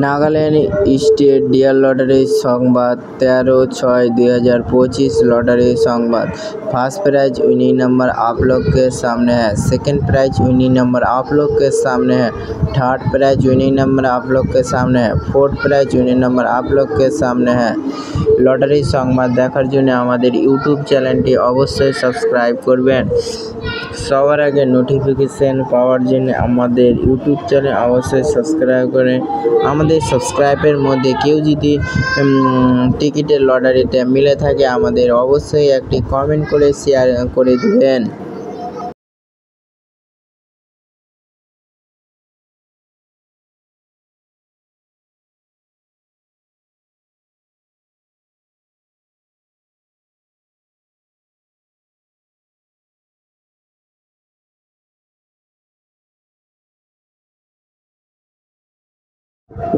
Nagaland state deer Lottery Sambad 13/6/2025 lottery Sambad. First prize winning number आप लोग के सामने है। सेकंड प्राइज विनिंग नंबर आप लोग के सामने है। थर्ड प्राइज विनिंग नंबर आप लोग के सामने है। फोर्थ प्राइज विनिंग नंबर आप लोग के सामने है। लॉटरी संबाद देखार जोन्नो आमादेर यूट्यूब चैनलटी अवश्य सबस्क्राइब करबेन। सबार आगे नोटिफिकेशन पाওয়ার জন্য আমাদের ইউটিউব চ্যানেল অবশ্যই সাবস্ক্রাইব করেন। আমাদের সাবস্ক্রাইবের মধ্যে কেউ যদি টিকিটের লটারিতে মিলে থাকে আমাদের অবশ্যই একটি কমেন্ট করে শেয়ার করে দিবেন।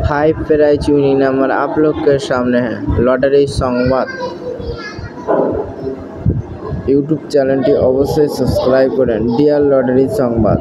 हाई प्राइज विनिंग नंबर आप लोग के सामने है। लॉटरी संबाद यूट्यूब चैनलटी अवश्य सब्सक्राइब करें। Dear Lottery Sambad.